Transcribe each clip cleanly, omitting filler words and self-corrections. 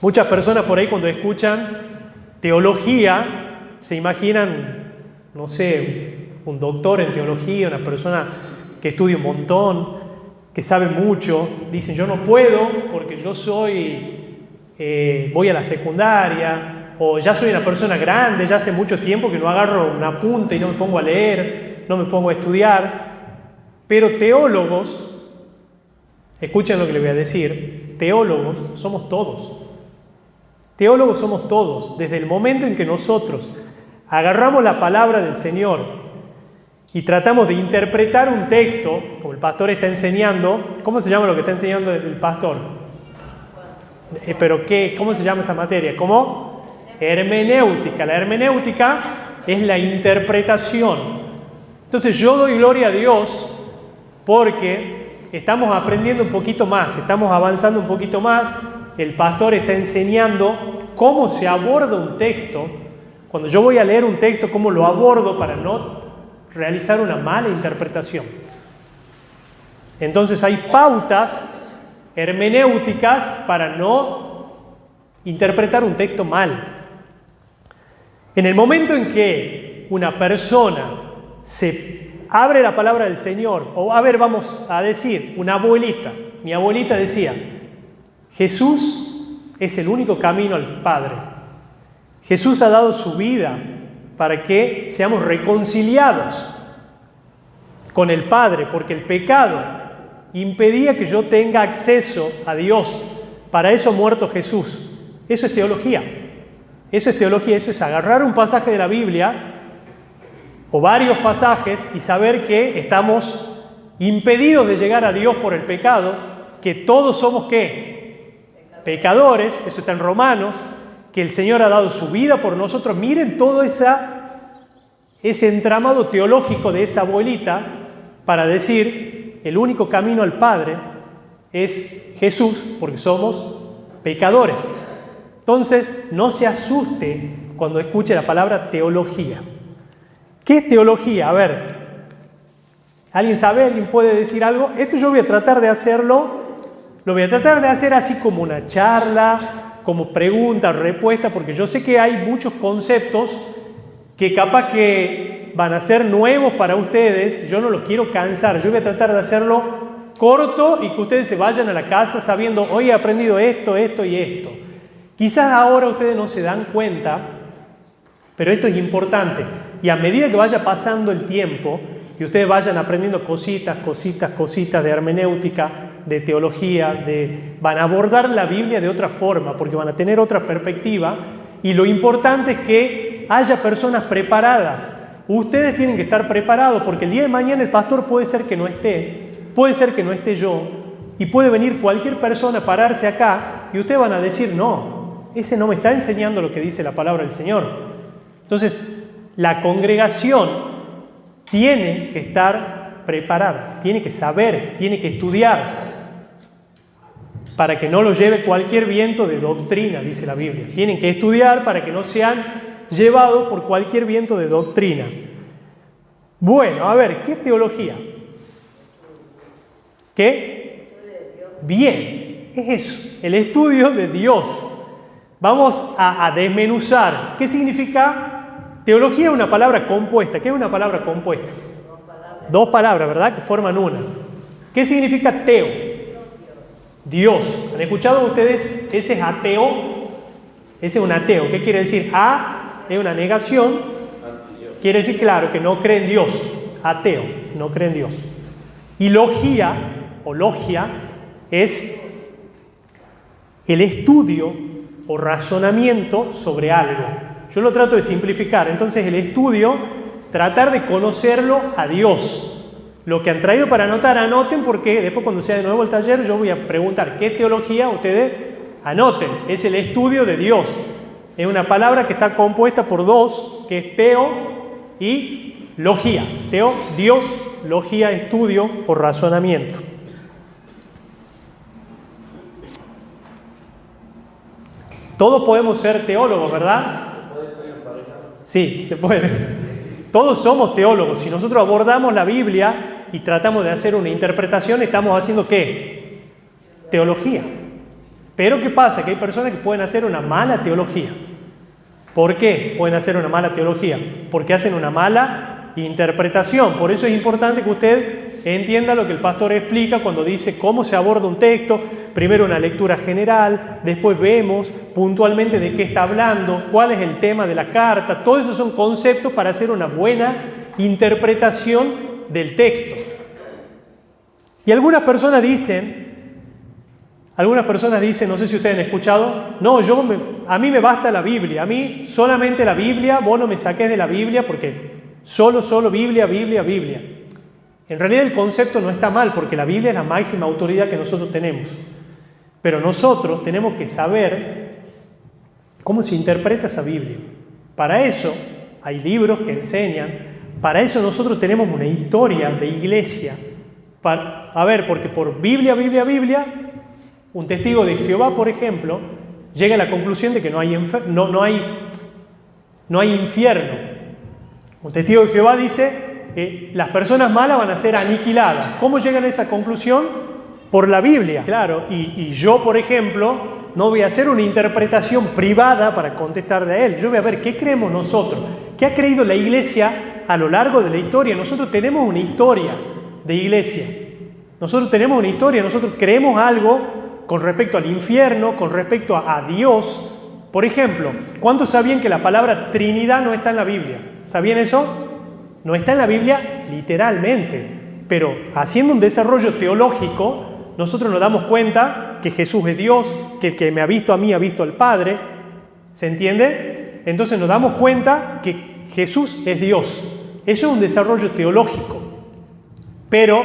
Muchas personas por ahí cuando escuchan teología se imaginan, no sé, un doctor en teología, una persona que estudia un montón, que sabe mucho. Dicen, yo no puedo porque yo voy a la secundaria, o ya soy una persona grande, ya hace mucho tiempo que no agarro un apunte y no me pongo a leer, no me pongo a estudiar. Pero teólogos, escuchen lo que les voy a decir, teólogos somos todos. Teólogos somos todos. Desde el momento en que nosotros agarramos la palabra del Señor y tratamos de interpretar un texto, como el pastor está enseñando. ¿Cómo se llama lo que está enseñando el pastor? ¿Cómo se llama esa materia? ¿Cómo? Hermenéutica. La hermenéutica es la interpretación. Entonces yo doy gloria a Dios porque estamos aprendiendo un poquito más, estamos avanzando un poquito más. El pastor está enseñando cómo se aborda un texto. Cuando yo voy a leer un texto, cómo lo abordo para no realizar una mala interpretación. Entonces hay pautas hermenéuticas para no interpretar un texto mal. En el momento en que una persona se abre la palabra del Señor, o vamos a decir, una abuelita, mi abuelita decía, Jesús es el único camino al Padre. Jesús ha dado su vida para que seamos reconciliados con el Padre, porque el pecado impedía que yo tenga acceso a Dios. Para eso ha muerto Jesús. Eso es teología. Eso es teología, eso es agarrar un pasaje de la Biblia o varios pasajes y saber que estamos impedidos de llegar a Dios por el pecado, que todos somos ¿qué? Pecadores, eso está en Romanos, que el Señor ha dado su vida por nosotros. Miren todo ese entramado teológico de esa abuelita para decir, el único camino al Padre es Jesús, porque somos pecadores. Entonces, no se asuste cuando escuche la palabra teología. ¿Qué es teología? A ver, ¿alguien sabe? ¿Alguien puede decir algo? Esto yo voy a tratar de hacerlo, lo voy a tratar de hacer así como una charla, como pregunta, respuesta, porque yo sé que hay muchos conceptos que capaz que van a ser nuevos para ustedes. Yo no los quiero cansar, yo voy a tratar de hacerlo corto y que ustedes se vayan a la casa sabiendo, hoy he aprendido esto, esto y esto. Quizás ahora ustedes no se dan cuenta, pero esto es importante. Y a medida que vaya pasando el tiempo y ustedes vayan aprendiendo cositas de hermenéutica, de teología, van a abordar la Biblia de otra forma, porque van a tener otra perspectiva. Y lo importante es que haya personas preparadas. Ustedes tienen que estar preparados, porque el día de mañana el pastor puede ser que no esté, puede ser que no esté yo, y puede venir cualquier persona a pararse acá y ustedes van a decir, no, ese no me está enseñando lo que dice la palabra del Señor. Entonces, la congregación tiene que estar preparada, tiene que saber, tiene que estudiar, para que no lo lleve cualquier viento de doctrina, dice la Biblia. Tienen que estudiar para que no sean llevados por cualquier viento de doctrina. Bueno, a ver, ¿qué es teología? ¿Qué? Bien, es eso, el estudio de Dios. Vamos a desmenuzar. ¿Qué significa? Teología es una palabra compuesta. ¿Qué es una palabra compuesta? Dos palabras, ¿verdad? Que forman una. ¿Qué significa teo? Dios. ¿Han escuchado ustedes? Ese es ateo. Ese es un ateo. ¿Qué quiere decir? A es una negación. Quiere decir, claro, que no cree en Dios. Ateo, no cree en Dios. Y logía, o logia, es el estudio o razonamiento sobre algo. Yo lo trato de simplificar. Entonces, el estudio, tratar de conocerlo a Dios. Lo que han traído para anotar, anoten, porque después cuando sea de nuevo el taller, yo voy a preguntar qué teología, ustedes anoten. Es el estudio de Dios. Es una palabra que está compuesta por dos, que es teo y logía. Teo, Dios, logía, estudio o razonamiento. Todos podemos ser teólogos, ¿verdad? Sí, se puede. Todos somos teólogos. Si nosotros abordamos la Biblia y tratamos de hacer una interpretación, ¿estamos haciendo qué? Teología. Pero ¿qué pasa? Que hay personas que pueden hacer una mala teología. ¿Por qué pueden hacer una mala teología? Porque hacen una mala interpretación. Por eso es importante que usted entienda lo que el pastor explica cuando dice cómo se aborda un texto. Primero una lectura general, después vemos puntualmente de qué está hablando, cuál es el tema de la carta. Todos esos son conceptos para hacer una buena interpretación del texto. Y algunas personas dicen, no sé si ustedes han escuchado, no, a mí me basta la Biblia, a mí solamente la Biblia, vos no me saques de la Biblia porque solo Biblia. En realidad el concepto no está mal porque la Biblia es la máxima autoridad que nosotros tenemos. Pero nosotros tenemos que saber cómo se interpreta esa Biblia. Para eso hay libros que enseñan, para eso nosotros tenemos una historia de iglesia. Porque por Biblia, un testigo de Jehová, por ejemplo, llega a la conclusión de que no hay infierno. Un testigo de Jehová dice, las personas malas van a ser aniquiladas. ¿Cómo llegan a esa conclusión? Por la Biblia. Claro, y yo, por ejemplo, no voy a hacer una interpretación privada para contestarle a él. Yo voy a ver qué creemos nosotros, qué ha creído la iglesia a lo largo de la historia. Nosotros tenemos una historia de iglesia. Nosotros creemos algo con respecto al infierno, con respecto a Dios. Por ejemplo, ¿cuántos sabían que la palabra Trinidad no está en la Biblia? ¿Sabían eso? No está en la Biblia literalmente, pero haciendo un desarrollo teológico, nosotros nos damos cuenta que Jesús es Dios, que el que me ha visto a mí ha visto al Padre. ¿Se entiende? Entonces nos damos cuenta que Jesús es Dios. Eso es un desarrollo teológico. Pero,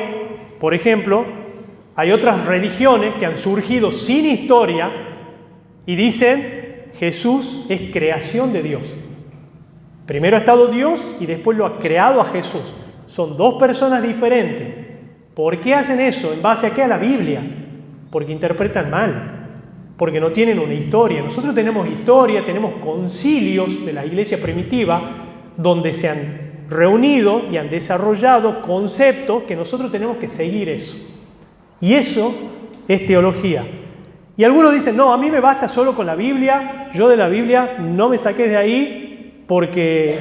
por ejemplo, hay otras religiones que han surgido sin historia y dicen Jesús es creación de Dios. Primero ha estado Dios y después lo ha creado a Jesús. Son dos personas diferentes. ¿Por qué hacen eso? ¿En base a qué? A la Biblia. Porque interpretan mal. Porque no tienen una historia. Nosotros tenemos historia, tenemos concilios de la iglesia primitiva donde se han reunido y han desarrollado conceptos que nosotros tenemos que seguir eso. Y eso es teología. Y algunos dicen, no, a mí me basta solo con la Biblia, yo de la Biblia no me saqué de ahí porque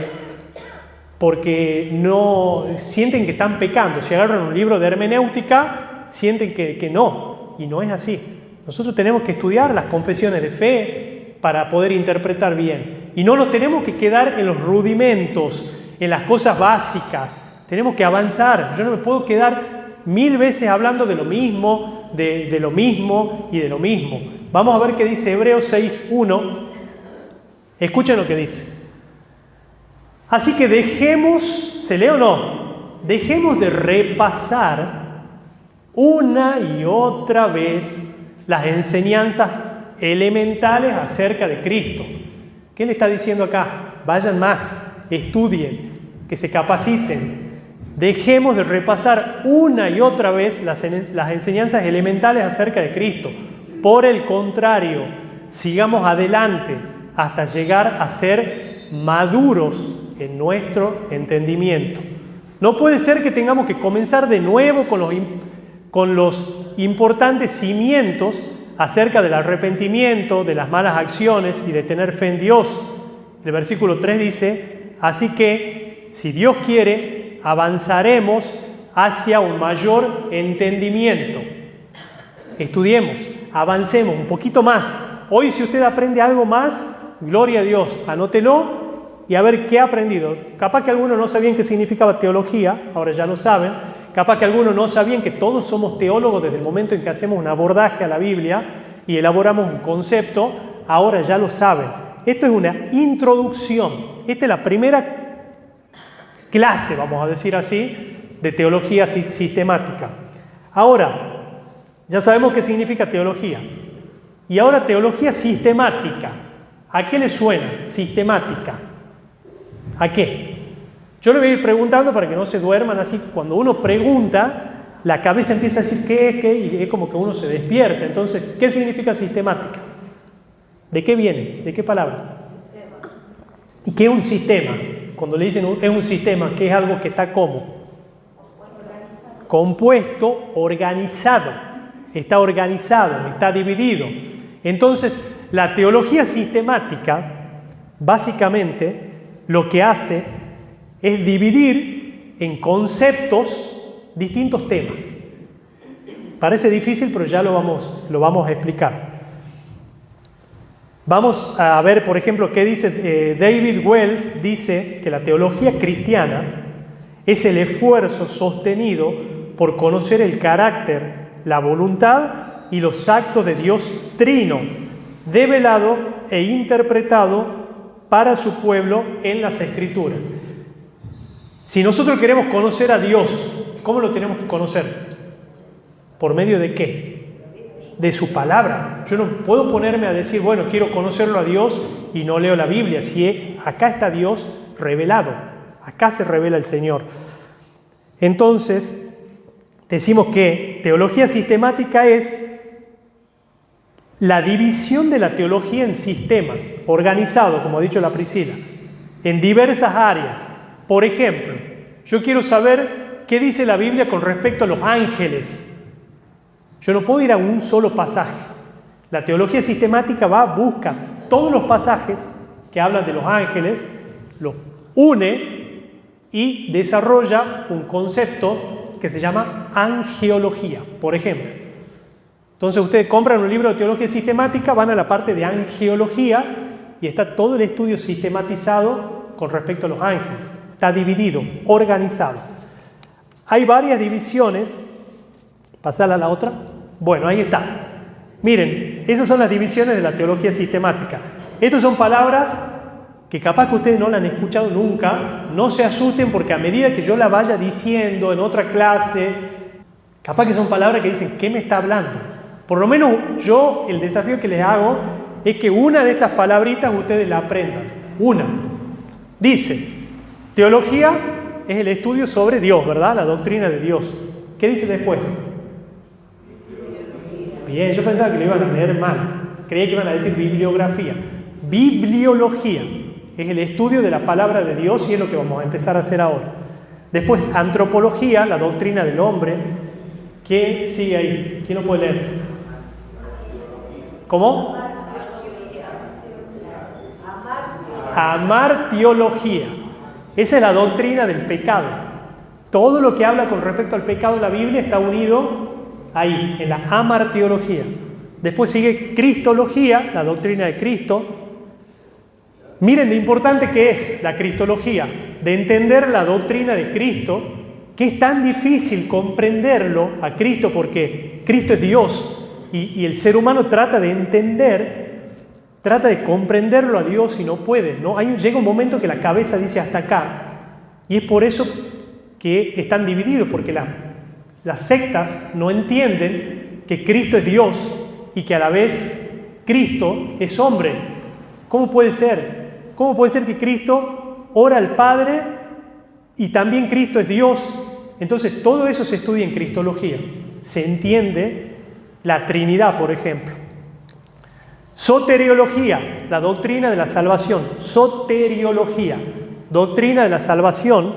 no sienten que están pecando. Si agarran un libro de hermenéutica, sienten que no, y no es así. Nosotros tenemos que estudiar las confesiones de fe para poder interpretar bien. Y no nos tenemos que quedar en los rudimentos, en las cosas básicas. Tenemos que avanzar. Yo no me puedo quedar 1000 veces hablando de lo mismo, de lo mismo y de lo mismo. Vamos a ver qué dice Hebreos 6:1. Escuchen lo que dice. Así que dejemos, ¿se lee o no? Dejemos de repasar una y otra vez las enseñanzas elementales acerca de Cristo. ¿Qué le está diciendo acá? Vayan más, estudien, que se capaciten. Dejemos de repasar una y otra vez las enseñanzas elementales acerca de Cristo. Por el contrario, sigamos adelante hasta llegar a ser maduros en nuestro entendimiento. No puede ser que tengamos que comenzar de nuevo con los importantes cimientos acerca del arrepentimiento, de las malas acciones y de tener fe en Dios. El versículo 3 dice, así que si Dios quiere, avanzaremos hacia un mayor entendimiento. Estudiemos, avancemos un poquito más. Hoy si usted aprende algo más, gloria a Dios, anótelo y a ver qué ha aprendido. Capaz que algunos no sabían qué significaba teología, ahora ya lo saben. Capaz que algunos no sabían que todos somos teólogos desde el momento en que hacemos un abordaje a la Biblia y elaboramos un concepto, ahora ya lo saben. Esto es una introducción. Esta es la primera clase, vamos a decir así, de teología sistemática. Ahora, ya sabemos qué significa teología. Y ahora teología sistemática. ¿A qué le suena? Sistemática. ¿A qué? Yo le voy a ir preguntando para que no se duerman así. Cuando uno pregunta, la cabeza empieza a decir qué es, y es como que uno se despierta. Entonces, ¿qué significa sistemática? ¿De qué viene? ¿De qué palabra? Sistema. ¿Y qué es un sistema? Cuando le dicen es un sistema, ¿qué es algo que está como? Compuesto, organizado. Está organizado, está dividido. Entonces, la teología sistemática, básicamente, lo que hace es dividir en conceptos distintos temas. Parece difícil, pero ya lo vamos a explicar. Vamos a ver, por ejemplo, qué dice David Wells. Dice que la teología cristiana es el esfuerzo sostenido por conocer el carácter, la voluntad y los actos de Dios Trino, develado e interpretado para su pueblo en las Escrituras. Si nosotros queremos conocer a Dios, ¿cómo lo tenemos que conocer? ¿Por medio de qué? De su palabra. Yo no puedo ponerme a decir, bueno, quiero conocerlo a Dios y no leo la Biblia. Si acá está Dios revelado, acá se revela el Señor. Entonces, decimos que teología sistemática es la división de la teología en sistemas, organizado, como ha dicho la Priscila, en diversas áreas. Por ejemplo, yo quiero saber qué dice la Biblia con respecto a los ángeles. Yo no puedo ir a un solo pasaje. La teología sistemática busca todos los pasajes que hablan de los ángeles, los une y desarrolla un concepto que se llama angeología, por ejemplo. Entonces ustedes compran un libro de teología sistemática, van a la parte de angeología y está todo el estudio sistematizado con respecto a los ángeles. Está dividido, organizado. Hay varias divisiones. Pasala a la otra. Bueno, ahí está. Miren, esas son las divisiones de la teología sistemática. Estas son palabras que capaz que ustedes no la han escuchado nunca. No se asusten porque a medida que yo la vaya diciendo en otra clase, capaz que son palabras que dicen, ¿qué me está hablando? Por lo menos yo, el desafío que les hago es que una de estas palabritas ustedes la aprendan. Una. Dice, teología es el estudio sobre Dios, ¿verdad? La doctrina de Dios. ¿Qué dice después? Bien, yo pensaba que lo iban a leer mal. Creía que iban a decir bibliografía. Bibliología es el estudio de la palabra de Dios y es lo que vamos a empezar a hacer ahora. Después, antropología, la doctrina del hombre. ¿Qué sigue ahí? ¿Quién lo puede leer? ¿Cómo? Amartiología. Esa es la doctrina del pecado. Todo lo que habla con respecto al pecado de la Biblia está unido ahí, en la amartiología. Después sigue cristología, la doctrina de Cristo. Miren lo importante que es la cristología, de entender la doctrina de Cristo, que es tan difícil comprenderlo a Cristo porque Cristo es Dios y el ser humano trata de entender, trata de comprenderlo a Dios y no puede, ¿no? Llega un momento que la cabeza dice hasta acá y es por eso que están divididos, porque las sectas no entienden que Cristo es Dios y que a la vez Cristo es hombre. ¿Cómo puede ser? ¿Cómo puede ser que Cristo ora al Padre y también Cristo es Dios? Entonces todo eso se estudia en cristología. Se entiende la Trinidad, por ejemplo. Soteriología, la doctrina de la salvación. Soteriología, doctrina de la salvación.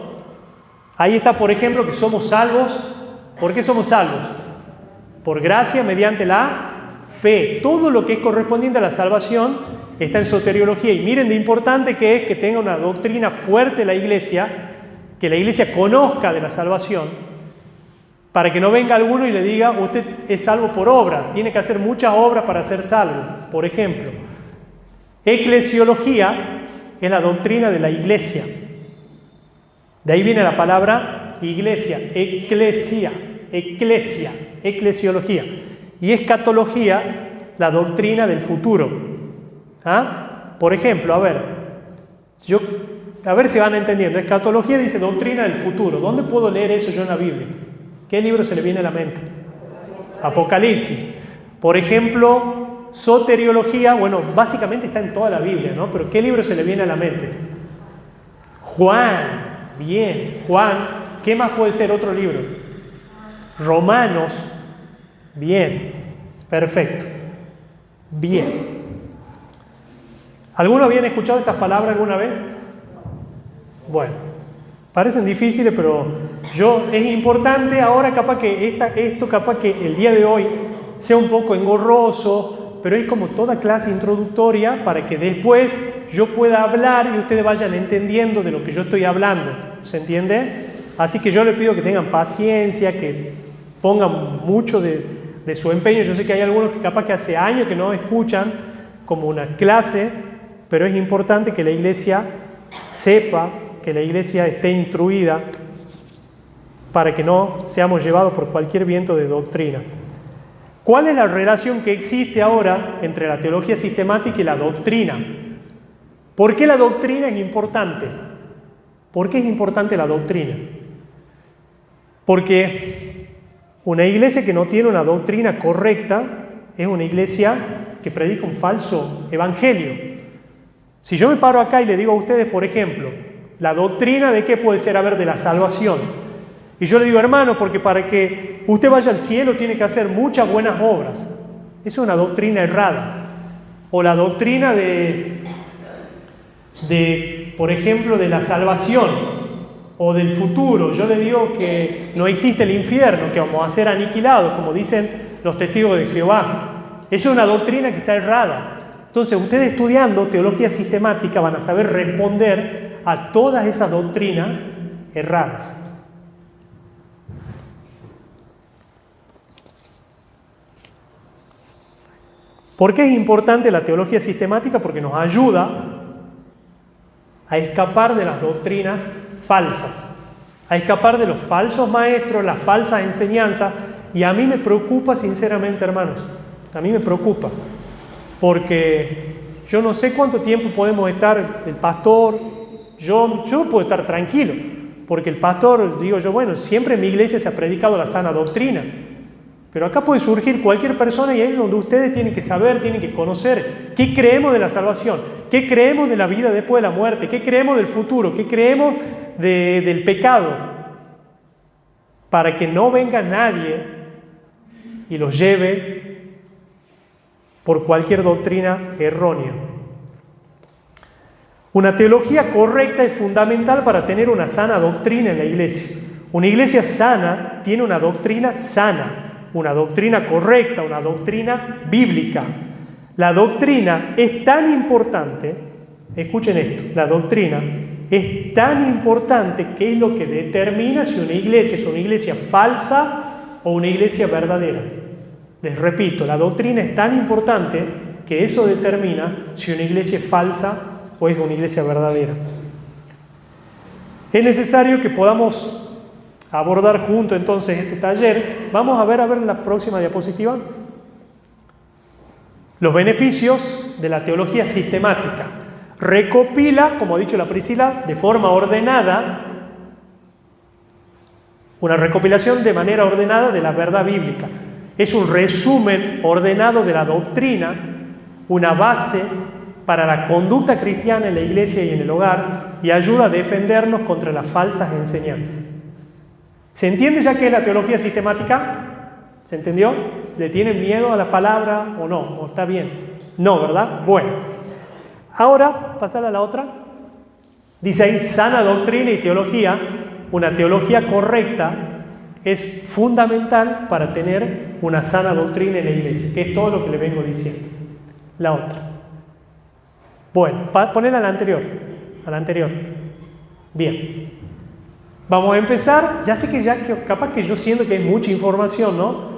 Ahí está, por ejemplo, que somos salvos. ¿Por qué somos salvos? Por gracia mediante la fe. Todo lo que es correspondiente a la salvación está en soteriología. Y miren lo importante que es que tenga una doctrina fuerte la iglesia, que la iglesia conozca de la salvación, para que no venga alguno y le diga, usted es salvo por obras, tiene que hacer muchas obras para ser salvo. Por ejemplo, eclesiología es la doctrina de la iglesia. De ahí viene la palabra iglesia, eclesiología. Y escatología, la doctrina del futuro. ¿Ah? Por ejemplo, a ver si van entendiendo. Escatología dice doctrina del futuro. ¿Dónde puedo leer eso yo en la Biblia? ¿Qué libro se le viene a la mente? Apocalipsis. Por ejemplo, soteriología, bueno, básicamente está en toda la Biblia, ¿no? Pero ¿qué libro se le viene a la mente? Juan. Bien, Juan. ¿Qué más puede ser otro libro? Romanos. Bien, perfecto. Bien. ¿Alguno habían escuchado estas palabras alguna vez? Bueno, parecen difíciles, pero es importante ahora capaz que esto capaz que el día de hoy sea un poco engorroso, pero es como toda clase introductoria para que después yo pueda hablar y ustedes vayan entendiendo de lo que yo estoy hablando. ¿Se entiende? Así que yo les pido que tengan paciencia, que pongan mucho de su empeño. Yo sé que hay algunos que capaz que hace años que no escuchan como una clase, pero es importante que la iglesia sepa, que la iglesia esté instruida para que no seamos llevados por cualquier viento de doctrina. ¿Cuál es la relación que existe ahora entre la teología sistemática y la doctrina? ¿Por qué la doctrina es importante? ¿Por qué es importante la doctrina? Porque una iglesia que no tiene una doctrina correcta es una iglesia que predica un falso evangelio. Si yo me paro acá y le digo a ustedes, por ejemplo, la doctrina de qué puede ser, a ver, de la salvación. Y yo le digo, hermano, porque para que usted vaya al cielo tiene que hacer muchas buenas obras. Eso es una doctrina errada. O la doctrina por ejemplo, de la salvación o del futuro. Yo le digo que no existe el infierno, que vamos a ser aniquilados, como dicen los testigos de Jehová. Eso es una doctrina que está errada. Entonces, ustedes estudiando teología sistemática van a saber responder a todas esas doctrinas erradas. ¿Por qué es importante la teología sistemática? Porque nos ayuda a escapar de las doctrinas falsas, a escapar de los falsos maestros, las falsas enseñanzas. Y a mí me preocupa, sinceramente, hermanos, a mí me preocupa, porque yo no sé cuánto tiempo podemos estar, el pastor, yo puedo estar tranquilo, porque el pastor, digo yo, bueno, siempre en mi iglesia se ha predicado la sana doctrina. Pero acá puede surgir cualquier persona y ahí es donde ustedes tienen que saber, tienen que conocer qué creemos de la salvación, qué creemos de la vida después de la muerte, qué creemos del futuro, qué creemos del pecado, para que no venga nadie y los lleve por cualquier doctrina errónea. Una teología correcta es fundamental para tener una sana doctrina en la iglesia. Una iglesia sana tiene una doctrina sana. Una doctrina correcta, una doctrina bíblica. La doctrina es tan importante, escuchen esto, la doctrina es tan importante que es lo que determina si una iglesia es una iglesia falsa o una iglesia verdadera. Les repito, la doctrina es tan importante que eso determina si una iglesia es falsa o es una iglesia verdadera. Es necesario que podamos abordar juntos entonces este taller. Vamos a ver en la próxima diapositiva los beneficios de la teología sistemática. Recopila, como ha dicho la Priscila, de forma ordenada, una recopilación de manera ordenada de la verdad bíblica. Es un resumen ordenado de la doctrina, una base para la conducta cristiana en la iglesia y en el hogar, y ayuda a defendernos contra las falsas enseñanzas. ¿Se entiende ya qué es la teología sistemática? ¿Se entendió? ¿Le tienen miedo a la palabra o no? ¿O está bien? No, ¿verdad? Bueno. Ahora, pasar a la otra. Dice ahí, sana doctrina y teología. Una teología correcta es fundamental para tener una sana doctrina en la iglesia, que es todo lo que le vengo diciendo. La otra. Bueno, poner a la anterior. A la anterior. Bien. Vamos a empezar. Ya sé que capaz que yo siento que hay mucha información, ¿no?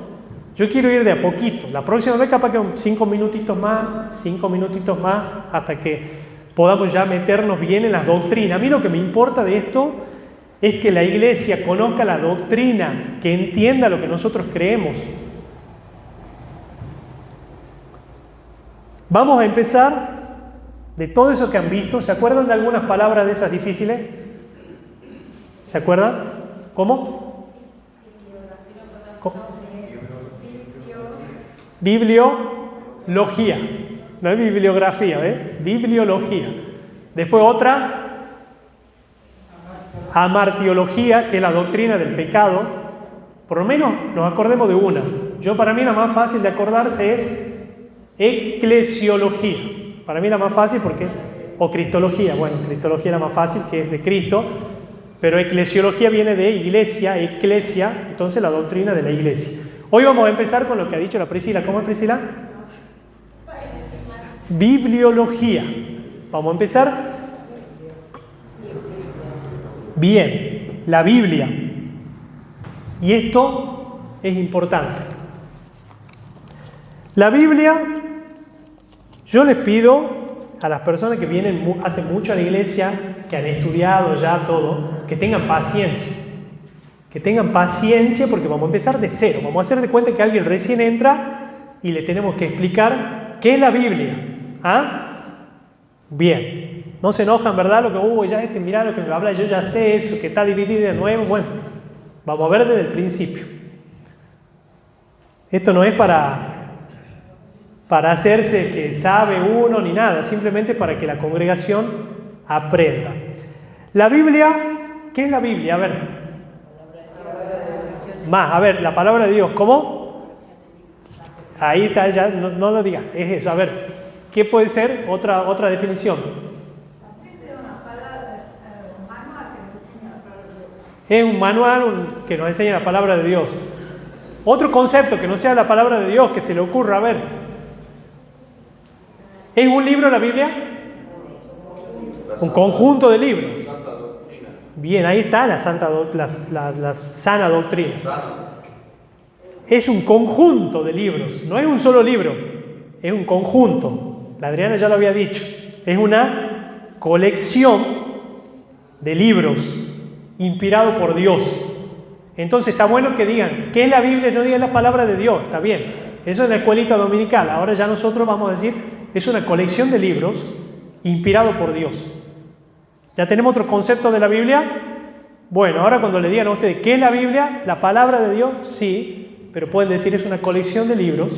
Yo quiero ir de a poquito. La próxima vez capaz que 5 minutitos más, hasta que podamos ya meternos bien en las doctrinas. A mí lo que me importa de esto es que la iglesia conozca la doctrina, que entienda lo que nosotros creemos. Vamos a empezar de todo eso que han visto. ¿Se acuerdan de algunas palabras de esas difíciles? ¿Se acuerdan? ¿Cómo? Bibliología. No es bibliografía, ¿eh? Bibliología. Después otra. Amartiología, que es la doctrina del pecado. Por lo menos nos acordemos de una. Para mí la más fácil de acordarse es eclesiología. Para mí la más fácil porque... O cristología. Bueno, cristología es la más fácil, que es de Cristo. Pero eclesiología viene de iglesia, eclesia, entonces la doctrina de la iglesia. Hoy vamos a empezar con lo que ha dicho la Priscila. ¿Cómo es, Priscila? Bibliología. Vamos a empezar. Bien, la Biblia. Y esto es importante. La Biblia, yo les pido a las personas que vienen hace mucho a la iglesia, que han estudiado ya todo, que tengan paciencia. Que tengan paciencia porque vamos a empezar de cero. Vamos a hacer de cuenta que alguien recién entra y le tenemos que explicar qué es la Biblia. ¿Ah? Bien. No se enojan, ¿verdad? Lo que, ya mirá lo que me habla, yo ya sé eso, que está dividido de nuevo. Bueno, vamos a ver desde el principio. Esto no es para hacerse que sabe uno ni nada, simplemente para que la congregación aprenda. La Biblia, ¿qué es la Biblia? A ver. A ver, la palabra de Dios, ¿cómo? Ahí está, ya no lo digas, es eso. A ver, ¿qué puede ser otra definición? Es un manual que nos enseña la palabra de Dios. Otro concepto que no sea la palabra de Dios, que se le ocurra, a ver. ¿Es un libro la Biblia? Un conjunto de libros. Bien, ahí está la sana doctrina. Es un conjunto de libros, no es un solo libro, es un conjunto. La Adriana ya lo había dicho. Es una colección de libros inspirado por Dios. Entonces está bueno que digan, ¿qué es la Biblia? No digan la palabra de Dios, está bien. Eso es la escuelita dominical. Ahora ya nosotros vamos a decir, es una colección de libros inspirado por Dios. ¿Ya tenemos otro concepto de la Biblia? Bueno, ahora cuando le digan a ustedes, ¿qué es la Biblia? La palabra de Dios, sí, pero pueden decir es una colección de libros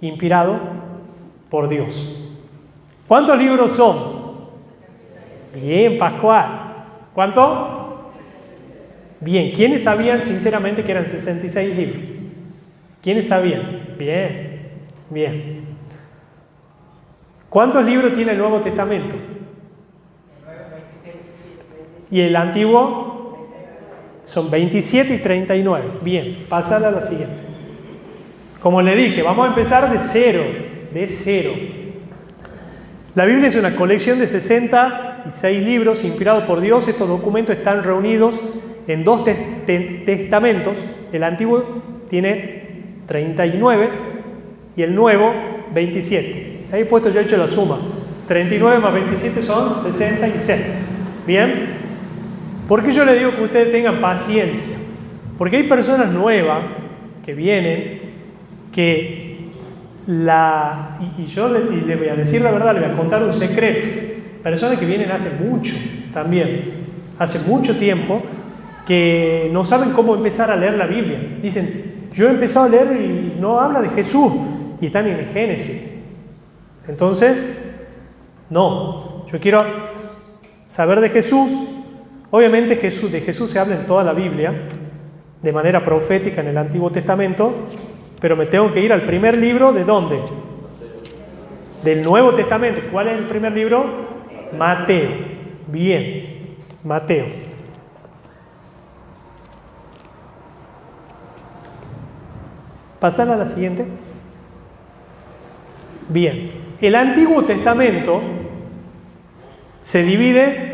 inspirado por Dios. ¿Cuántos libros son? Bien, Pascual. ¿Cuánto? Bien, ¿quiénes sabían sinceramente que eran 66 libros? ¿Quiénes sabían? Bien, bien. ¿Cuántos libros tiene el Nuevo Testamento? Y el Antiguo son 27 y 39. Bien, pasad a la siguiente. Como le dije, vamos a empezar de cero. La Biblia es una colección de 66 libros inspirados por Dios. Estos documentos están reunidos en dos testamentos. El Antiguo tiene 39 y el Nuevo 27. Ahí he puesto, yo he hecho la suma. 39 más 27 son 66. ¿Bien? ¿Por qué yo le digo que ustedes tengan paciencia? Porque hay personas nuevas que vienen que yo les voy a decir la verdad, les voy a contar un secreto. Personas que vienen hace mucho también, hace mucho tiempo, que no saben cómo empezar a leer la Biblia. Dicen, yo he empezado a leer y no habla de Jesús, y están en el Génesis. Entonces, no, yo quiero saber de Jesús. Obviamente de Jesús se habla en toda la Biblia, de manera profética en el Antiguo Testamento, pero me tengo que ir al primer libro, ¿de dónde? Del Nuevo Testamento. ¿Cuál es el primer libro? Mateo. Bien, Mateo. ¿Pasar a la siguiente? Bien, el Antiguo Testamento se divide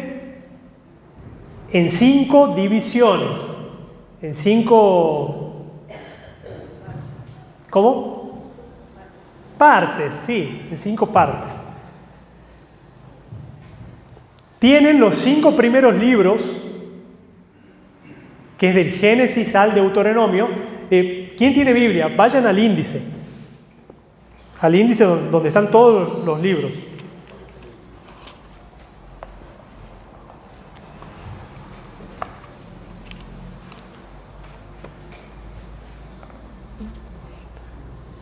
en 5 divisiones, en 5, ¿cómo? Partes, sí, en 5 partes. Tienen los 5 primeros libros, que es del Génesis al Deuteronomio. ¿Quién tiene Biblia? Vayan al índice donde están todos los libros.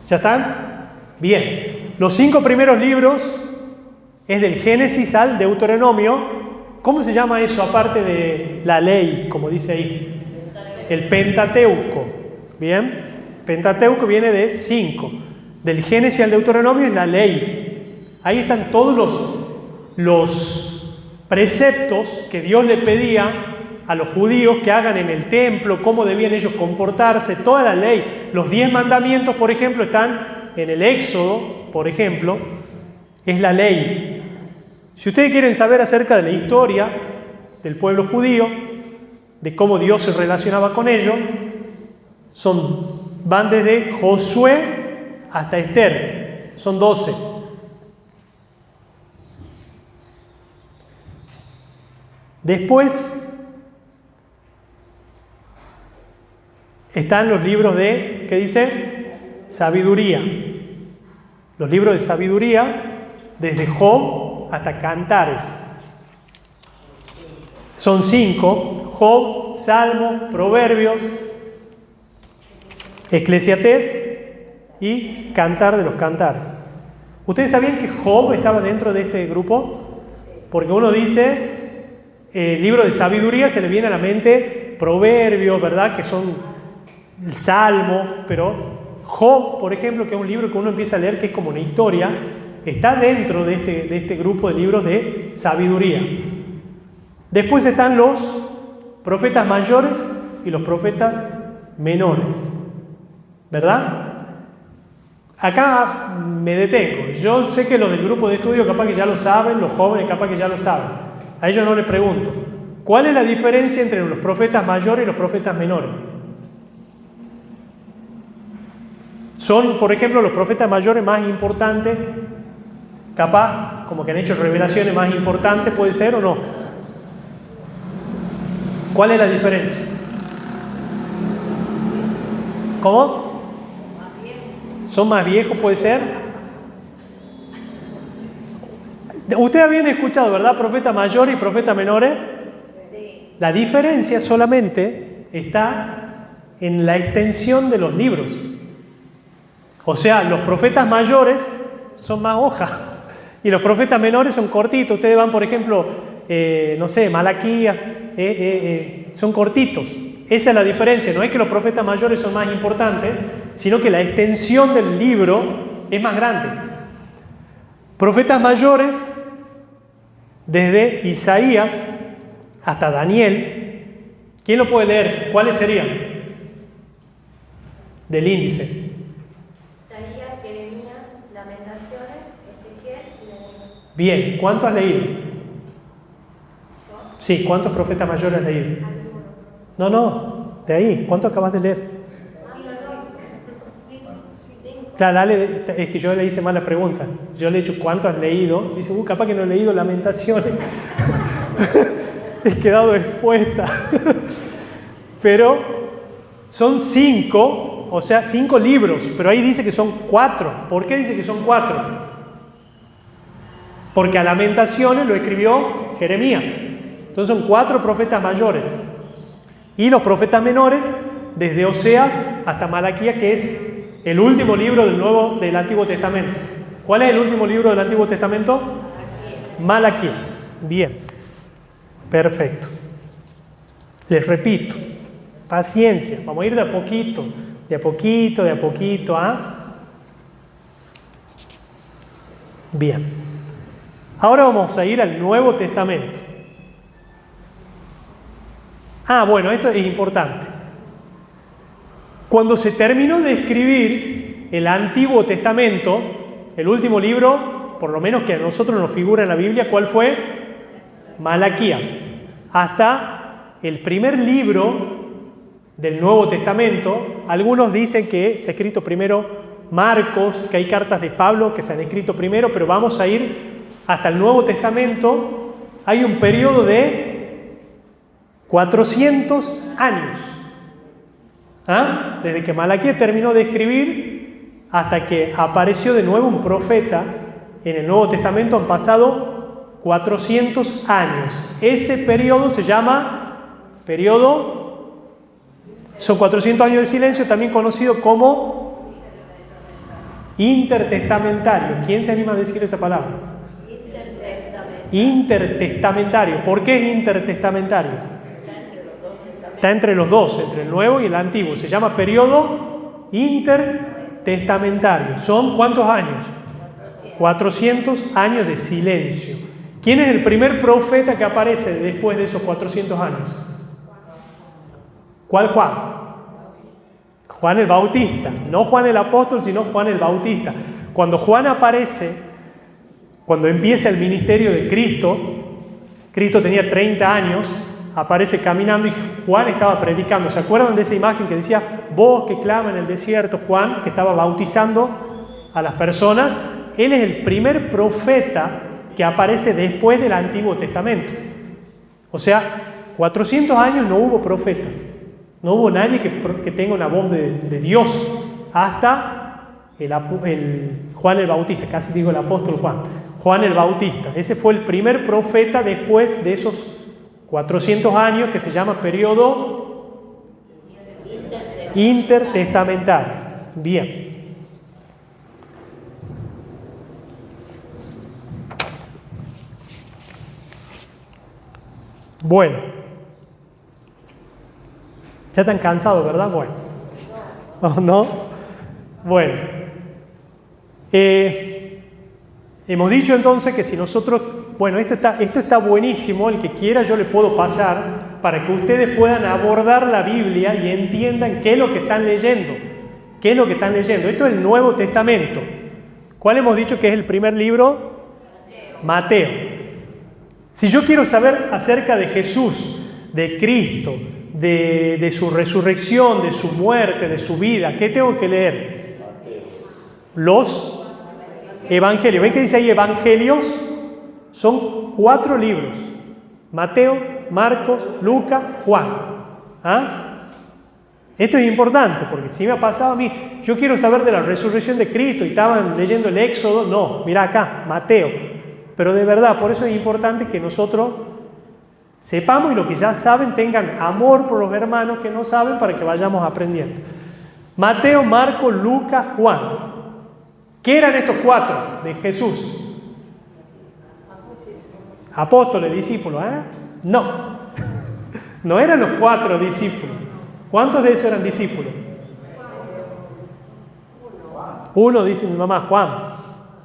¿Ya están? Bien. Los 5 primeros libros es del Génesis al Deuteronomio. ¿Cómo se llama eso aparte de la ley, como dice ahí? El Pentateuco. Bien. Pentateuco viene de 5. Del Génesis al Deuteronomio es la ley. Ahí están todos los preceptos que Dios le pedía a los judíos que hagan en el templo, cómo debían ellos comportarse, toda la ley. Los 10 mandamientos, por ejemplo, están en el Éxodo, por ejemplo. es la ley. Si ustedes quieren saber acerca de la historia del pueblo judío, de cómo Dios se relacionaba con ellos, van desde Josué hasta Esther, son 12. Después están los libros de, ¿qué dice? Sabiduría. Los libros de sabiduría, desde Job hasta Cantares. Son 5, Job, Salmo, Proverbios, Eclesiastés y Cantar de los Cantares. ¿Ustedes sabían que Job estaba dentro de este grupo? Porque uno dice, el libro de sabiduría se le viene a la mente Proverbios, ¿verdad? Que son el Salmo, pero Job, por ejemplo, que es un libro que uno empieza a leer que es como una historia, está dentro de este grupo de libros de sabiduría. Después están los profetas mayores y los profetas menores, ¿verdad? Acá me detengo. Yo sé que los del grupo de estudio capaz que ya lo saben, los jóvenes capaz que ya lo saben. A ellos no les pregunto. ¿Cuál es la diferencia entre los profetas mayores y los profetas menores? Son, por ejemplo, los profetas mayores más importantes, capaz, como que han hecho revelaciones más importantes, ¿puede ser o no? ¿Cuál es la diferencia? ¿Cómo? ¿Son más viejos, puede ser? Ustedes habían escuchado, ¿verdad? Profetas mayores y profetas menores. Sí. La diferencia solamente está en la extensión de los libros. O sea, los profetas mayores son más hojas y los profetas menores son cortitos. Ustedes van, por ejemplo, no sé, Malaquías, son cortitos. Esa es la diferencia. No es que los profetas mayores son más importantes, sino que la extensión del libro es más grande. Profetas mayores, desde Isaías hasta Daniel. ¿Quién lo puede leer? ¿Cuáles serían? Del índice. Isaías, Jeremías, Lamentaciones, Ezequiel y Daniel. Bien, ¿cuánto has leído? Sí, ¿cuántos profetas mayores has leído? No, de ahí, ¿cuánto acabas de leer? Claro, es que yo le hice mal la pregunta. Yo le he dicho, ¿cuánto has leído? Dice, capaz que no he leído Lamentaciones. He quedado expuesta. Pero son 5, o sea, 5 libros, pero ahí dice que son 4. ¿Por qué dice que son 4? Porque a Lamentaciones lo escribió Jeremías. Entonces son 4 profetas mayores. Y los profetas menores, desde Oseas hasta Malaquías, que es el último libro del Antiguo Testamento. ¿Cuál es el último libro del Antiguo Testamento? Malaquías. Bien. Perfecto. Les repito, paciencia. Vamos a ir de a poquito, de a poquito, de a poquito. Bien. Ahora vamos a ir al Nuevo Testamento. Bueno, esto es importante. Cuando se terminó de escribir el Antiguo Testamento, el último libro, por lo menos que a nosotros nos figura en la Biblia, ¿cuál fue? Malaquías. Hasta el primer libro del Nuevo Testamento, algunos dicen que se ha escrito primero Marcos, que hay cartas de Pablo que se han escrito primero, pero vamos a ir hasta el Nuevo Testamento. Hay un periodo de 400 años. Desde que Malaquías terminó de escribir hasta que apareció de nuevo un profeta en el Nuevo Testamento han pasado 400 años. Ese periodo se llama son 400 años de silencio, también conocido como intertestamentario. ¿Quién se anima a decir esa palabra? Intertestamentario. ¿Por qué es intertestamentario? Está entre los dos, entre el Nuevo y el Antiguo. Se llama periodo intertestamentario. ¿Son cuántos años? 400 años de silencio. ¿Quién es el primer profeta que aparece después de esos 400 años? ¿Cuál Juan? Juan el Bautista. No Juan el Apóstol, sino Juan el Bautista. Cuando Juan aparece, Cuando empieza el ministerio de Cristo, Cristo tenía 30 años, aparece caminando y Juan estaba predicando. ¿Se acuerdan de esa imagen que decía, voz que clama en el desierto? Juan, que estaba bautizando a las personas. Él es el primer profeta que aparece después del Antiguo Testamento. O sea, 400 años no hubo profetas. No hubo nadie que tenga una voz de Dios hasta Juan el Bautista, casi digo el apóstol Juan el Bautista. Ese fue el primer profeta después de esos 400 años que se llama periodo intertestamentario. Bien. Bueno. Ya están cansados, ¿verdad? Bueno. ¿O no? Bueno. Hemos dicho entonces que si nosotros... Bueno, esto está buenísimo. El que quiera yo le puedo pasar para que ustedes puedan abordar la Biblia y entiendan qué es lo que están leyendo. ¿Qué es lo que están leyendo? Esto es el Nuevo Testamento. ¿Cuál hemos dicho que es el primer libro? Mateo. Si yo quiero saber acerca de Jesús, de Cristo, de su resurrección, de su muerte, de su vida, ¿qué tengo que leer? Los Evangelios. ¿Ven que dice ahí Evangelios? Son 4 libros. Mateo, Marcos, Lucas, Juan. ¿Ah? Esto es importante porque si me ha pasado a mí, yo quiero saber de la resurrección de Cristo y estaban leyendo el Éxodo. No, mira acá, Mateo. Pero de verdad, por eso es importante que nosotros sepamos y los que ya saben tengan amor por los hermanos que no saben para que vayamos aprendiendo. Mateo, Marcos, Lucas, Juan. ¿Qué eran estos 4 de Jesús? Apóstoles, discípulos, ¿eh? No. No eran los 4 discípulos. ¿Cuántos de esos eran discípulos? 1, dice mi mamá, Juan.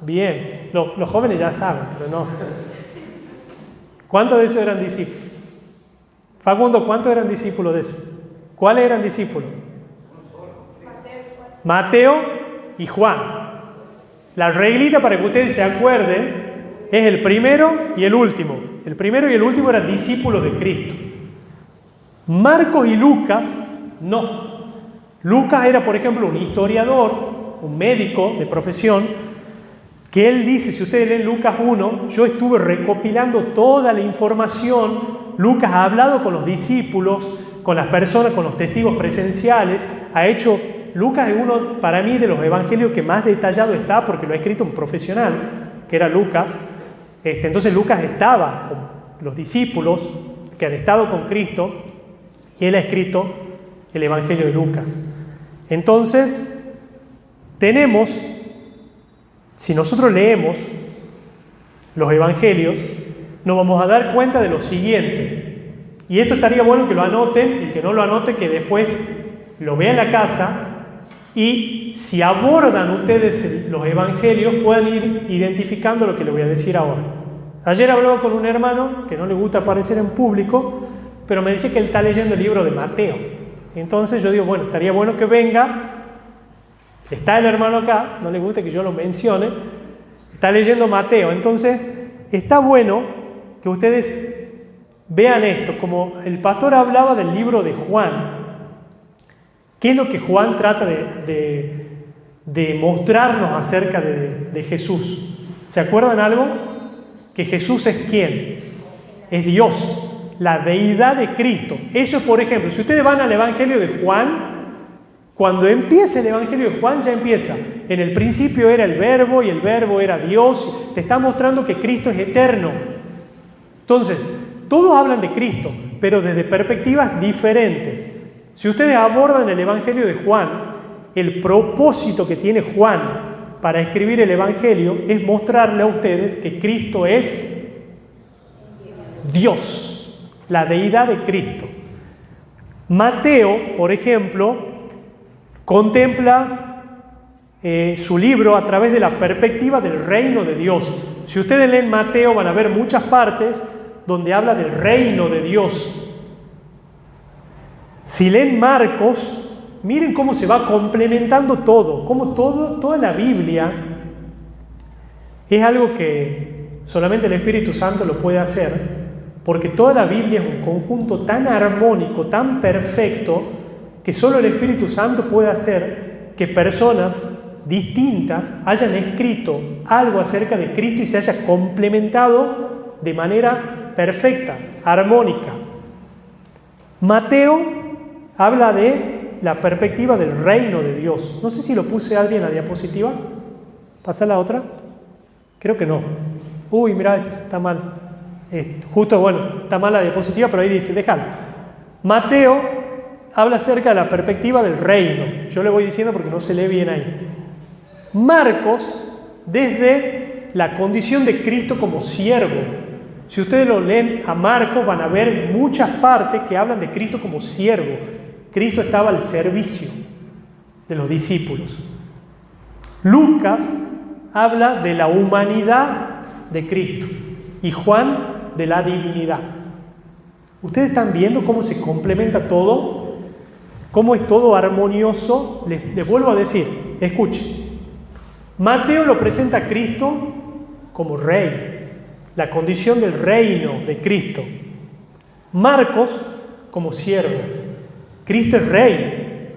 Bien. Los jóvenes ya saben, pero no. ¿Cuántos de esos eran discípulos? Facundo, ¿cuántos eran discípulos de esos? ¿Cuáles eran discípulos? Mateo y Juan. La reglita para que ustedes se acuerden es el primero y el último. El primero y el último eran discípulos de Cristo. Marcos y Lucas, no. Lucas era, por ejemplo, un historiador, un médico de profesión, que él dice, si ustedes leen Lucas 1, yo estuve recopilando toda la información. Lucas ha hablado con los discípulos, con las personas, con los testigos presenciales. Lucas es uno, para mí, de los evangelios que más detallado está, porque lo ha escrito un profesional, que era Lucas. Entonces Lucas estaba con los discípulos que han estado con Cristo y él ha escrito el evangelio de Lucas. Entonces, si nosotros leemos los evangelios, nos vamos a dar cuenta de lo siguiente. Y esto estaría bueno que lo anoten, y que no lo anote, que después lo vea en la casa. Y si abordan ustedes los evangelios, puedan ir identificando lo que les voy a decir ahora. Ayer hablaba con un hermano que no le gusta aparecer en público, pero me dice que él está leyendo el libro de Mateo. Entonces yo digo, bueno, estaría bueno que venga. Está el hermano acá, no le gusta que yo lo mencione. Está leyendo Mateo. Entonces, está bueno que ustedes vean esto. Como el pastor hablaba del libro de Juan, ¿qué es lo que Juan trata de mostrarnos acerca de Jesús? ¿Se acuerdan algo? Que Jesús es ¿quién? Es Dios, la deidad de Cristo. Eso, por ejemplo, si ustedes van al Evangelio de Juan, cuando empieza el Evangelio de Juan ya empieza. En el principio era el Verbo y el Verbo era Dios. Te está mostrando que Cristo es eterno. Entonces, todos hablan de Cristo, pero desde perspectivas diferentes. Si ustedes abordan el Evangelio de Juan, el propósito que tiene Juan para escribir el Evangelio es mostrarle a ustedes que Cristo es Dios, la deidad de Cristo. Mateo, por ejemplo, contempla su libro a través de la perspectiva del reino de Dios. Si ustedes leen Mateo van a ver muchas partes donde habla del reino de Dios. Si leen Marcos, miren cómo se va complementando todo, cómo toda la Biblia es algo que solamente el Espíritu Santo lo puede hacer, porque toda la Biblia es un conjunto tan armónico, tan perfecto, que solo el Espíritu Santo puede hacer que personas distintas hayan escrito algo acerca de Cristo y se haya complementado de manera perfecta, armónica. Mateo habla de la perspectiva del reino de Dios. No sé si lo puse, Adri, en la diapositiva. ¿Pasa la otra? Creo que no. Uy, mirá, ese está mal. Justo, bueno, está mal la diapositiva, pero ahí dice, déjalo. Mateo habla acerca de la perspectiva del reino. Yo le voy diciendo porque no se lee bien ahí. Marcos, desde la condición de Cristo como siervo. Si ustedes lo leen a Marcos, van a ver muchas partes que hablan de Cristo como siervo. Cristo estaba al servicio de los discípulos. Lucas habla de la humanidad de Cristo y Juan de la divinidad. ¿Ustedes están viendo cómo se complementa todo? ¿Cómo es todo armonioso? Les vuelvo a decir, escuchen. Mateo lo presenta a Cristo como rey, la condición del reino de Cristo. Marcos como siervo. Cristo es rey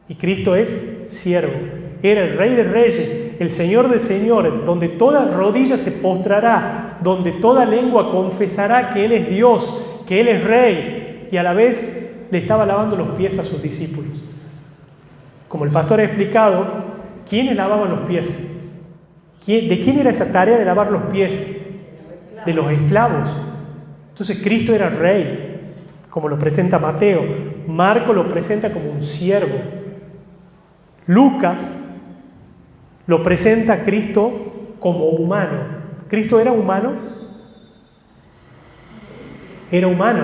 y Cristo es siervo. Era el Rey de Reyes, el Señor de Señores, donde toda rodilla se postrará, donde toda lengua confesará que Él es Dios, que Él es Rey, y a la vez le estaba lavando los pies a sus discípulos. Como el pastor ha explicado, ¿quiénes lavaban los pies? ¿De quién era esa tarea de lavar los pies? De los esclavos. Entonces Cristo era Rey, como lo presenta Mateo. Marco lo presenta como un siervo. Lucas lo presenta a Cristo como humano. ¿Cristo era humano? Era humano.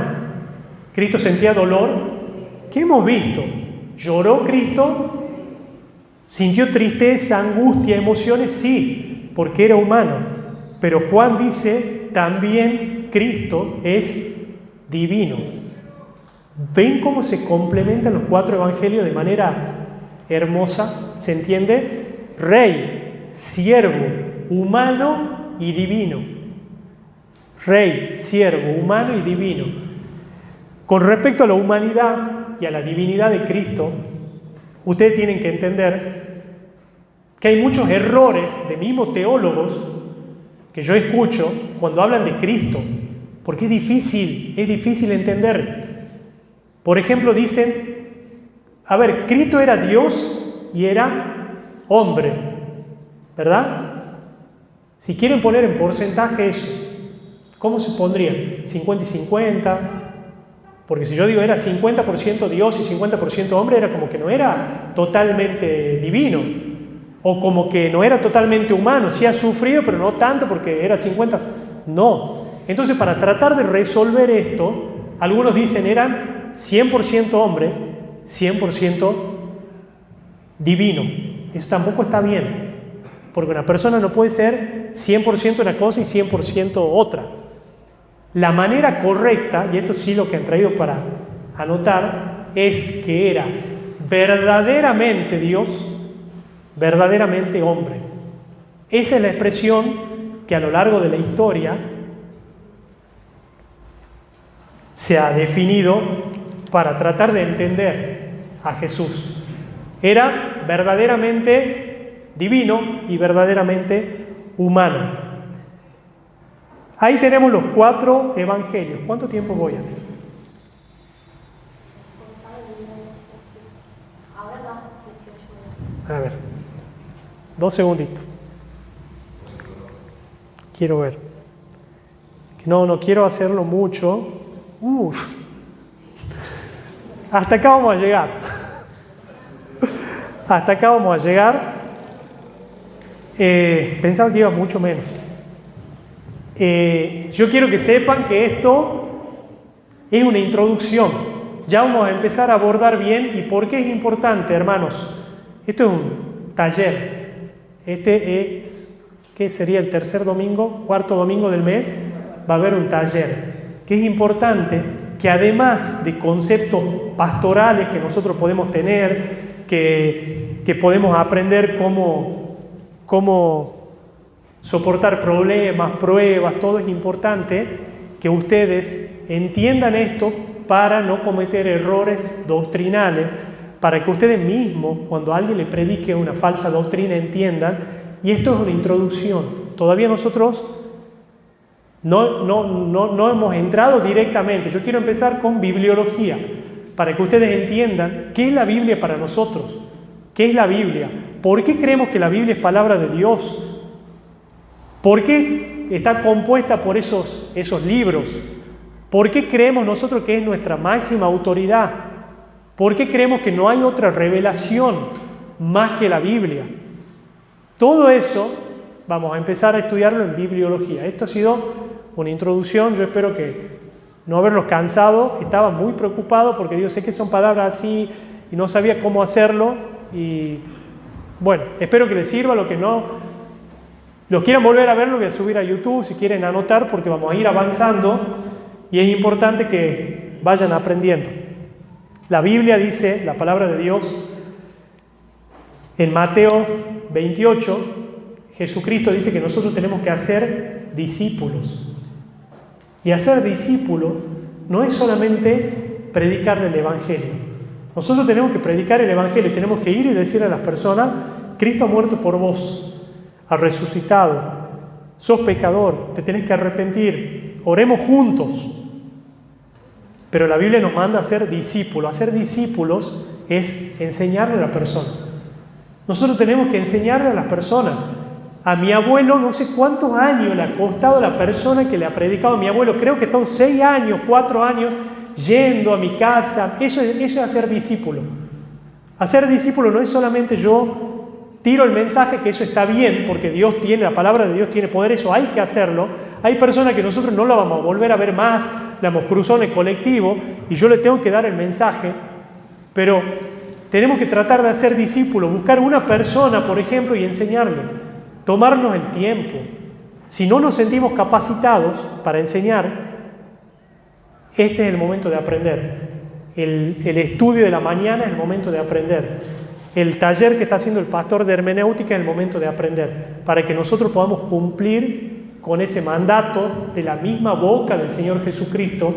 ¿Cristo sentía dolor? ¿Qué hemos visto? ¿Lloró Cristo? ¿Sintió tristeza, angustia, emociones? Sí, porque era humano. Pero Juan dice, también Cristo es divino. ¿Ven cómo se complementan los 4 evangelios de manera hermosa? ¿Se entiende? Rey, siervo, humano y divino. Rey, siervo, humano y divino. Con respecto a la humanidad y a la divinidad de Cristo, ustedes tienen que entender que hay muchos errores de mismos teólogos que yo escucho cuando hablan de Cristo, porque es difícil entender. Por ejemplo, dicen, a ver, Cristo era Dios y era hombre, ¿verdad? Si quieren poner en porcentaje eso, ¿cómo se pondrían? 50 y 50, porque si yo digo era 50% Dios y 50% hombre, era como que no era totalmente divino, o como que no era totalmente humano, sí ha sufrido, pero no tanto porque era 50, no. Entonces, para tratar de resolver esto, algunos dicen eran 100% hombre, 100% divino. Eso tampoco está bien, porque una persona no puede ser 100% una cosa y 100% otra. La manera correcta, y esto sí lo que han traído para anotar, es que era verdaderamente Dios, verdaderamente hombre. Esa es la expresión que a lo largo de la historia se ha definido para tratar de entender a Jesús. Era verdaderamente divino y verdaderamente humano. Ahí tenemos los 4 evangelios. ¿Cuánto tiempo voy a ver? A ver, 2 segunditos. Quiero ver. No quiero hacerlo mucho. Hasta acá vamos a llegar. Hasta acá vamos a llegar. Pensaba que iba mucho menos. Yo quiero que sepan que esto es una introducción. Ya vamos a empezar a abordar bien. ¿Y por qué es importante, hermanos? Esto es un taller. Este es, ¿qué sería el tercer domingo? Cuarto domingo del mes. Va a haber un taller. Que es importante que además de conceptos pastorales que nosotros podemos tener, que podemos aprender cómo soportar problemas, pruebas, todo es importante que ustedes entiendan esto para no cometer errores doctrinales, para que ustedes mismos, cuando alguien le predique una falsa doctrina, entiendan. Y esto es una introducción. Todavía nosotros no hemos entrado directamente. Yo quiero empezar con bibliología, para que ustedes entiendan qué es la Biblia para nosotros. ¿Qué es la Biblia? ¿Por qué creemos que la Biblia es palabra de Dios? ¿Por qué está compuesta por esos libros? ¿Por qué creemos nosotros que es nuestra máxima autoridad? ¿Por qué creemos que no hay otra revelación más que la Biblia? Todo eso vamos a empezar a estudiarlo en bibliología. Esto ha sido una introducción. Yo espero que no haberlos cansado. Estaba muy preocupado porque yo sé que son palabras así y no sabía cómo hacerlo. Y bueno, espero que les sirva. Lo que no los quieran volver a ver, lo voy a subir a YouTube si quieren anotar, porque vamos a ir avanzando y es importante que vayan aprendiendo. La Biblia dice, la palabra de Dios, en Mateo 28, Jesucristo dice que nosotros tenemos que hacer discípulos. Y hacer discípulos no es solamente predicarle el Evangelio. Nosotros tenemos que predicar el Evangelio, tenemos que ir y decirle a las personas: Cristo ha muerto por vos, ha resucitado, sos pecador, te tenés que arrepentir, oremos juntos. Pero la Biblia nos manda a ser discípulos. Hacer discípulos es enseñarle a la persona. Nosotros tenemos que enseñarle a las personas. A mi abuelo, no sé cuántos años le ha costado la persona que le ha predicado a mi abuelo. Creo que están 6 años, 4 años, yendo a mi casa. Eso es hacer discípulo. Hacer discípulo no es solamente yo tiro el mensaje, que eso está bien, porque Dios tiene, la palabra de Dios tiene poder, eso hay que hacerlo. Hay personas que nosotros no la vamos a volver a ver más, la hemos cruzado en el colectivo y yo le tengo que dar el mensaje, pero tenemos que tratar de hacer discípulos, buscar una persona, por ejemplo, y enseñarle, tomarnos el tiempo. Si no nos sentimos capacitados para enseñar, este es el momento de aprender. El estudio de la mañana es el momento de aprender. El taller que está haciendo el pastor de hermenéutica es el momento de aprender, para que nosotros podamos cumplir con ese mandato de la misma boca del Señor Jesucristo,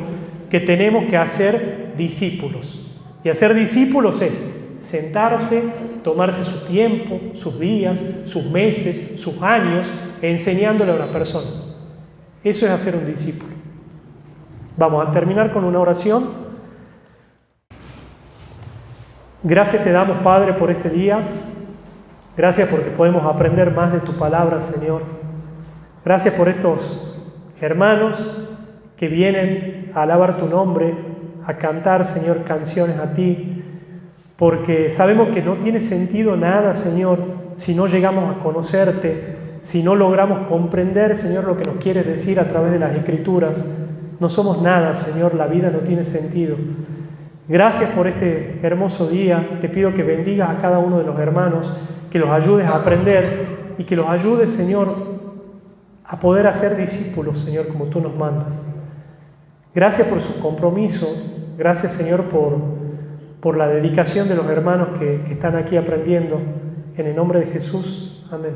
que tenemos que hacer discípulos. Y hacer discípulos es sentarse, tomarse su tiempo, sus días, sus meses, sus años, enseñándole a una persona. Eso es hacer un discípulo. Vamos a terminar con una oración. Gracias te damos, Padre, por este día. Gracias porque podemos aprender más de tu palabra, Señor. Gracias por estos hermanos que vienen a alabar tu nombre, a cantar, Señor, canciones a ti, porque sabemos que no tiene sentido nada, Señor, si no llegamos a conocerte, si no logramos comprender, Señor, lo que nos quieres decir a través de las Escrituras. No somos nada, Señor, la vida no tiene sentido. Gracias por este hermoso día. Te pido que bendigas a cada uno de los hermanos, que los ayudes a aprender y que los ayudes, Señor, a poder hacer discípulos, Señor, como tú nos mandas. Gracias por su compromiso. Gracias, Señor, por la dedicación de los hermanos que están aquí aprendiendo. En el nombre de Jesús. Amén.